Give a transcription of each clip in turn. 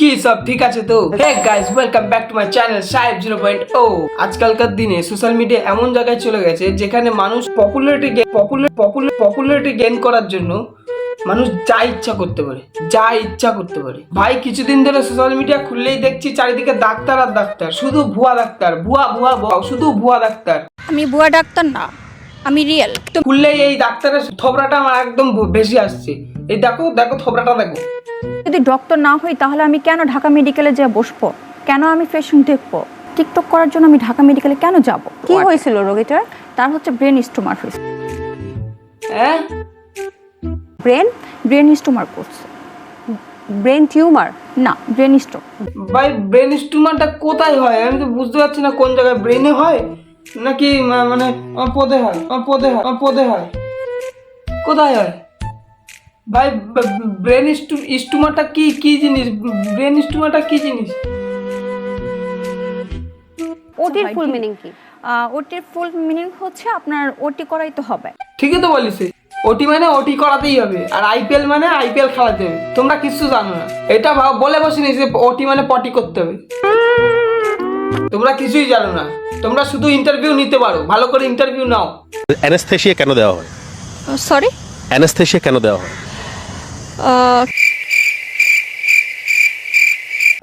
কি সব ঠিক আছে তো? Hey guys, welcome back to my channel সাহেব 0.0। আজকালকার দিনে সোশ্যাল মিডিয়া এমন জায়গায় চলে গেছে যেখানে মানুষ পপুলারিটি গেইন করার জন্য মানুষ যা ইচ্ছা করতে পারে। ভাই কিছুদিন ধরে সোশ্যাল মিডিয়া খুললেই দেখছি চারিদিকে ডাক্তার আর ডাক্তার, শুধু ভুয়া ডাক্তার, শুধু ভুয়া ডাক্তার। আমি ভুয়া ডাক্তার না, আমি রিয়েল। খুললেই এই ডাক্তারের থোবরাটা আমার একদম বেশি আসছে। এই দেখো থোবরাটা দেখো। যদি ডক্টর না হই তাহলে আমি কেন ঢাকা মেডিকেলে যেয়ে বসবো? কেন আমি পেশেন্ট দেখবো? টিকটক করার জন্য আমি ঢাকা মেডিকেলে কেন যাব? কি হয়েছিল রোগীটার? তার হচ্ছে ব্রেন স্টোমার হয়েছে। হ্যাঁ, ব্রেন স্টোমার করছে। Brain tumour? না, ব্রেন স্ট্রোক। ভাই ব্রেন স্টিউমারটা কোথায় হয়? আমি তো বুঝতে পারছি না কোন জায়গায়, ব্রেনে হয় নাকি মানে পদে হয়, কোথায় হয়? ভাই ব্রেন স্টিউমারটা কি জিনিস? ব্রেন স্টিউমারটা কি জিনিস? ওটির ফুল মিনিং কি? ওটির ফুল মিনিং হচ্ছে আপনার ওটি করাই তো হবে। ঠিকই তো বলিস, ওটি মানে ওটি করাতেই হবে, আর আইপিএল মানে আইপিএল খেলাতে হবে। তোমরা কিচ্ছু জানো না, এটা বলে বসিনি যে ওটি মানে পটি করতে হবে। তোমরা কিছুই জানো না, তোমরা শুধু ইন্টারভিউ নিতে পারো, ভালো করে ইন্টারভিউ নাও। অ্যানেস্থেসিয়া কেন দেওয়া হয়? সরি, অ্যানেস্থেসিয়া কেন দেওয়া হয়?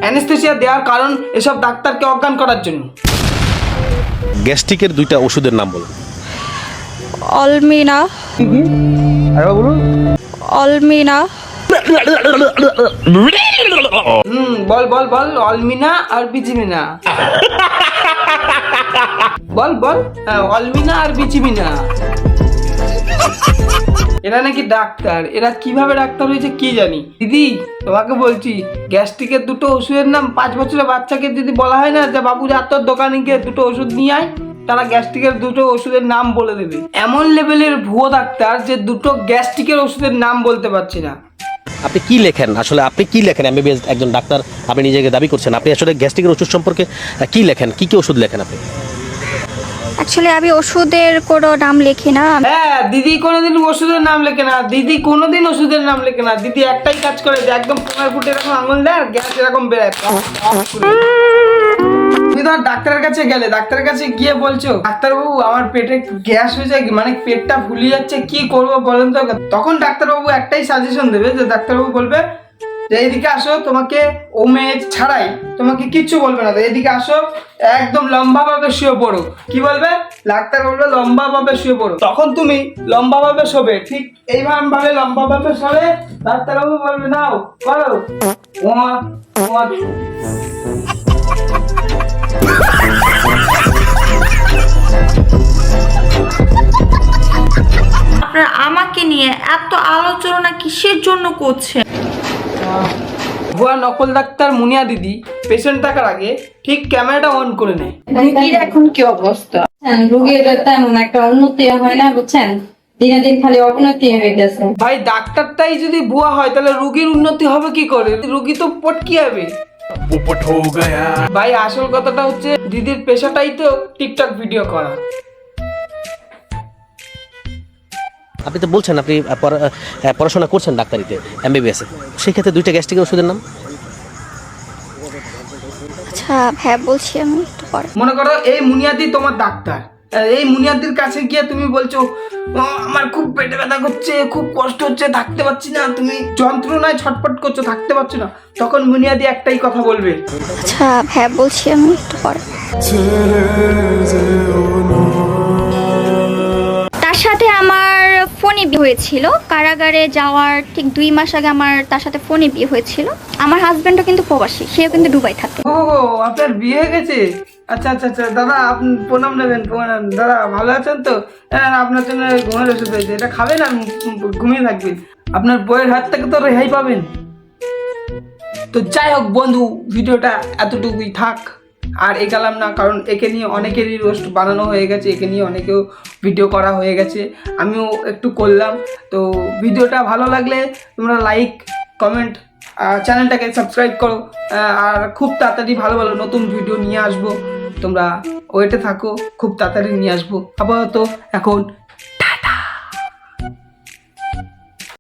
অ্যানেস্থেসিয়া দেওয়ার কারণ এসব ডাক্তারকে অজ্ঞান করার জন্য। গ্যাস্ট্রিকের দুইটা ওষুধের নাম বলুন। অলমিনা, অলমিনা, বল অলমিনা আর বিচিমিনা। বল অলমিনা আর বিচিমিনা। এরা নাকি ডাক্তার, এরা কিভাবে ডাক্তার হয়েছে কি জানি। দিদি তোমাকে বলছি, গ্যাস্ট্রিকের দুটো ওষুধের নাম 5 বছরের বাচ্চাকে যদি বলা হয় না যে বাবু তোর দোকানে গিয়ে দুটো ওষুধ নিয়ে আয়, তারা গ্যাস্ট্রিকের দুটো ওষুধের নাম বলে দেবে। এমন লেভেলের ভুয়ো ডাক্তার যে দুটো গ্যাস্ট্রিকের ওষুধের নাম বলতে পারছি না। আপনি কি লেখেন আসলে? আপনি কি লেখেন? এমবিবিএস একজন ডাক্তার আপনি নিজেকে দাবি করছেন, আপনি আসলে গ্যাস্ট্রিকের ওষুধ সম্পর্কে কি লেখেন? কি ওষুধ লেখেন আপনি? অ্যাকচুয়ালি আমি ওষুধের কোনো নাম লিখি না। হ্যাঁ, দিদি কোনোদিন ওষুধের নাম লেখে না। দিদি একটাই কাজ করে যে একদম 15 ফুট এরকম আঙুল দেয় আর গ্যাস এরকম বেরোয়। তুমি তো ডাক্তারের কাছে গেলে, ডাক্তারের কাছে গিয়ে বলছো ডাক্তারবাবু আমার পেটে গ্যাস হয়েছে, মানে পেটটা ফুলে যাচ্ছে, কি করবো বলেন তো? তখন ডাক্তারবাবু একটাই সাজেশন দেবে, যে ডাক্তারবাবু বলবে যে এইদিকে আসো, তোমাকে ওমেজ ছাড়াই তোমাকে কিচ্ছু বলবে না, এদিকে আসো, একদম লম্বা ভাবে শুয়ে পড়ো। কি বলবে? ডাক্তার বলবে লম্বা ভাবে শুয়ে পড়ো। তখন তুমি লম্বা ভাবে শোবে, ঠিক এইভাবে লম্বা ভাবে শোবে। ডাক্তারবাবু বলবে নাও করো। আপনারা আমাকে নিয়ে এত আলোচনা কিসের জন্য করছেন? ভুয়া নকল ডাক্তার মুনিয়া দিদি পেশেন্ট থাকার আগে ঠিক ক্যামেরাটা অন করে নেয়। রোগীর এখন কি অবস্থা? রোগীর তেমন একটা উন্নতি হয় না, বুঝছেন? দিনে দিন খালি অবনতি হয়ে গেছে। ভাই ডাক্তারটাই যদি ভুয়া হয় তাহলে রোগীর উন্নতি হবে কি করে? রোগী তো পটকি যাবে। ভাই আসল কথাটা হচ্ছে দিদির পেশাটাই তো টিকটক ভিডিও করা। আপনি তো বলছেন আপনি পড়াশোনা করছেন ডাক্তারিতে, এমবিবিএস এ, সেই ক্ষেত্রে দুইটা গ্যাস্ট্রিকের ওষুধের নাম? আচ্ছা হ্যাঁ বলছি আমি একটু পরে। মনে করো এই মুনিয়াদি তোমার ডাক্তার, এই মুনিয়াদির কাছে গিয়ে তুমি বলছো আমার খুব পেটে ব্যথা করছে, খুব কষ্ট হচ্ছে, থাকতে পারছি না, তুমি যন্ত্রণায় ছটফট করছো, থাকতে পারছো না। তখন মুনিয়াদি একটাই কথা বলবে, আচ্ছা হ্যাঁ বলছি আমি একটু পরে। তার সাথে আমার ফোনে বিয়ে হয়েছিল, কারাগারে যাওয়ার ঠিক 2 মাস আগে আমার তার সাথে ফোনে বিয়ে হয়েছিল। আমার হাজবেন্ডও কিন্তু প্রবাসী, সেও কিন্তু দুবাই থাকে। ও আপনার বিয়ে হয়ে গেছে? আচ্ছা দাদা, আপনি প্রণাম নেবেন। দাদা ভালো আছেন তো? আপনার জন্য ঘুমের ওষুধ হয়েছে, এটা খাবেন আর ঘুমিয়ে থাকবেন, আপনার বইয়ের হাত থেকে তো রেহাই পাবেন। তো যাই হোক বন্ধু, ভিডিওটা এতটুকুই থাক, আর এগালাম না, কারণ একে নিয়ে অনেকেরই রোস্ট বানানো হয়ে গেছে, একে নিয়ে অনেকেও ভিডিও করা হয়ে গেছে, আমিও একটু করলাম। তো ভিডিওটা ভালো লাগলে তোমরা লাইক, কমেন্ট, চ্যানেলটাকে সাবস্ক্রাইব করো, আর খুব তাড়াতাড়ি ভালো ভালো নতুন ভিডিও নিয়ে আসবো। তোমরা ওয়েটে থাকো, খুব তাড়াতাড়ি নিয়ে আসবো। আপাতত এখন